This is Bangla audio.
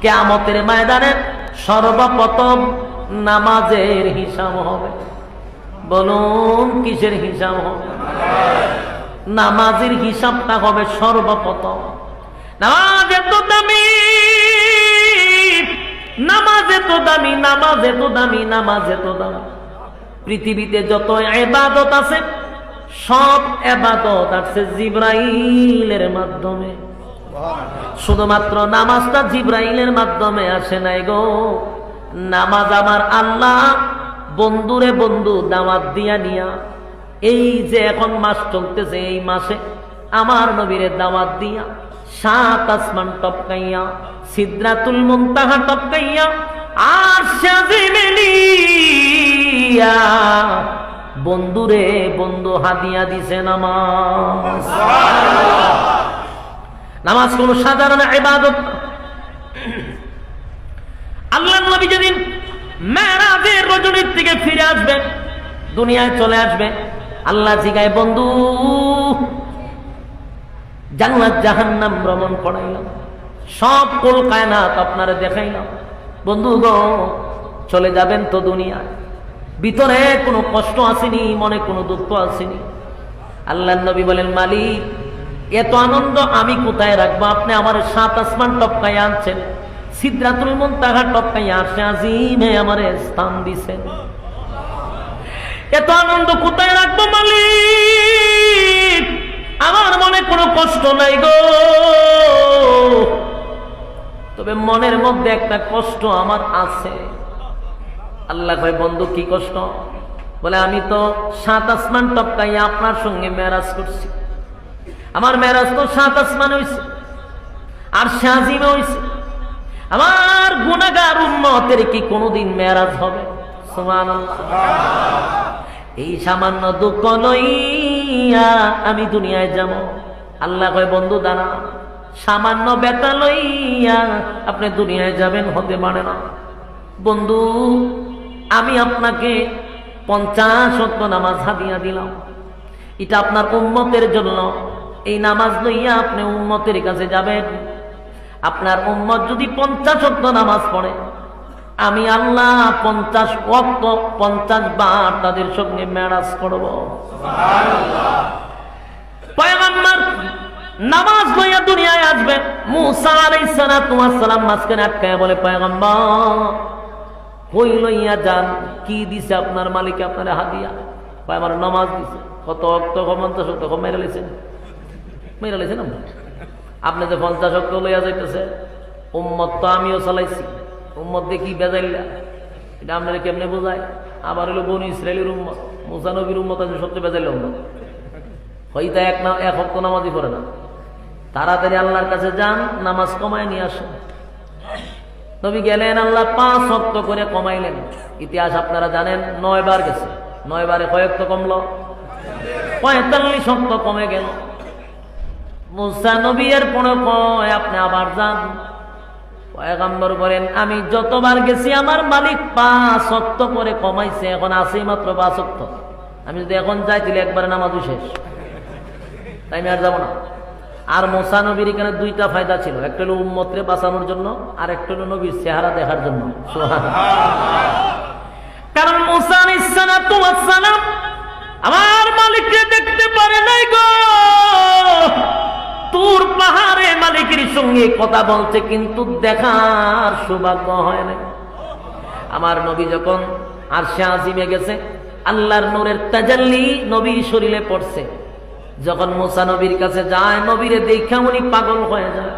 কিয়ামতের ময়দানে সর্বপ্রথম নামাজের হিসাব হবে। বলুন কিসের হিসাব হবে? নামাজের হিসাবটা হবে সর্বপ্রথম। নামাজ এত দামি, নামাজ এত দামি, নামাজ এত দামি, নামাজ এত দামি। পৃথিবীতে যত ইবাদত আছে সব ইবাদত আসছে জিবরাইলের মাধ্যমে। শুধুমাত্র নামাজটা জিবরাইলের মাধ্যমে আসে নাই গো। নামাজ আমার আল্লাহ বন্ধুরে বন্ধু দাওয়াত দিয়া নিয়া, এই যে এখন মাস চলতেছে এই মাসে আমার নবীরে দাওয়াত দিয়া 7 আসমান টপকাইয়া, সিদরাতুল মুনতাহা টপকাইয়া, আরশ আজিমে নিয়া বন্ধুরে বন্ধু হাদিয়া দিছে নামাজ। নামাজ কোন সাধারণ ইবাদত। আল্লাহর নবী যেদিন মেরাজের রজনীর থেকে ফিরে আসবেন, দুনিয়ায় চলে আসবে, আল্লাহ জিগায় বন্ধু জান্নাত জাহান্নাম ভ্রমণ করাইলাম, সব কুল কায়নাত আপনারা দেখাইলাম। বন্ধু গো চলে যাবেন তো দুনিয়ায়, ভিতরে কোনো কষ্ট আসেনি, মনে কোনো দুঃখ আসেনি। আল্লাহর নবী বলেন মালিক এত আনন্দ আমি কোথায় রাখবো? আপনি আমার 7 আসমান টপকাই আনছেন, সিদরাতুল মুনতাহা টপকাই আরশে আজিমে আমার স্থান দিছেন, এত আনন্দ কোথায় রাখবো মালিক? আমার মনে কোনো কষ্ট নাই গো, তবে মনের মধ্যে একটা কষ্ট আমার আছে। আল্লাহ কয় বন্ধু কি কষ্ট? বলে আমি তো 7 আসমান টপকাই আপনার সঙ্গে মেরাজ করছি। আমার মেরাজ তো 7 আসমান হইছে, আরশে আজিমে হইছে। আমার গুনাহগার উম্মতের কি কোনোদিন মেরাজ হবে? সুবহানাল্লাহ। এই সামান্য দুঃখ লইয়া আমি দুনিয়ায় যাব। আল্লাহ কয় বন্ধু দাঁড়া, সামান্য ব্যথা লইয়া আপনি দুনিয়ায় যাবেন হতে পারে না। বন্ধু আমি আপনাকে 50 ওয়াক্ত নামাজ হাদিয়া দিলাম, এটা আপনার উম্মতের জন্য। এই নামাজ লইয়া আপনি উম্মতের কাছে যাবেন। আপনার উম্মত যদি 50 ওয়াক্ত নামাজ পড়ে, আমি আল্লাহ 50 ওয়াক্ত 50 বার তাদের সঙ্গে মেরাজ করব। সুবহানাল্লাহ। পয়গম্বর নামাজ লইয়া দুনিয়ায় আসবে, মুসা আলাইহিস সালাতু ওয়াস সালাম মাঝখানে আটকায় বলে পয়গম্বর কই লইয়া যান? কি দিছে আপনার মালিক আপনার হাদিয়া? ভাই আমার নামাজ দিছে। কত ওয়াক্ত? 50 ওয়াক্ত। মেরে লেছেন আপনি যে 50 ওয়াক্ত লইয়া যাইতেছে, উম্মত তো আমিও চালাইছি, উম্মত দিয়ে কি বেজাইলা এটা আপনারা কেমনে বোঝায়? আবার হলো বনি ইসরায়েলের উম্মত, মুসা নবীর উম্মত আছে সবচেয়ে বেজাইল উম্মত। হয়তো এক ওয়াক্ত নামাজই পড়ে না। তাড়াতাড়ি আল্লাহর কাছে যান, নামাজ কমায় নিয়ে আসেন। নবী গেলেন, আল্লাহ 5 ওয়াক্ত করে কমাইলেন। ইতিহাস আপনারা জানেন, 9 বার গেছে। 9 বারে কয় ওয়াক্ত কমলো? 45 ওয়াক্ত কমে গেল। মুসা নবী এর পরে কয় আপনি আবার যান। পয়গম্বর বলেন আমি যতবার গেছি আমার মালিক 5 ওয়াক্ত করে কমাইছে, এখন আছে মাত্র 5 ওয়াক্ত। আমি যদি এখন যাই তাহলে একবারে নামাজও শেষ, তাই আমি আর যাবো না। আর মুসা নবীর এখানে 2টা ফায়দা ছিল, একটা হলো উম্মতরে বাঁচানোর জন্য, আর একটা হলো নবীর চেহারা দেখার জন্য। কারণ মুসা আলাইহিস সালাতু ওয়াস সালাম আমার মালিককে দেখতে পারে নাই গো। তুর পাহাড়ে মালিকের সঙ্গে কথা বলছে, কিন্তু দেখার সৌভাগ্য হয় না। আমার নবী যখন আরশে আজিমে গেছে, আল্লাহর নূরের তাজাল্লি নবীর শরীরে পড়ছে। যখন মুসা নবীর কাছে যায়, নবীরে দেখা উনি পাগল হয়ে যায়।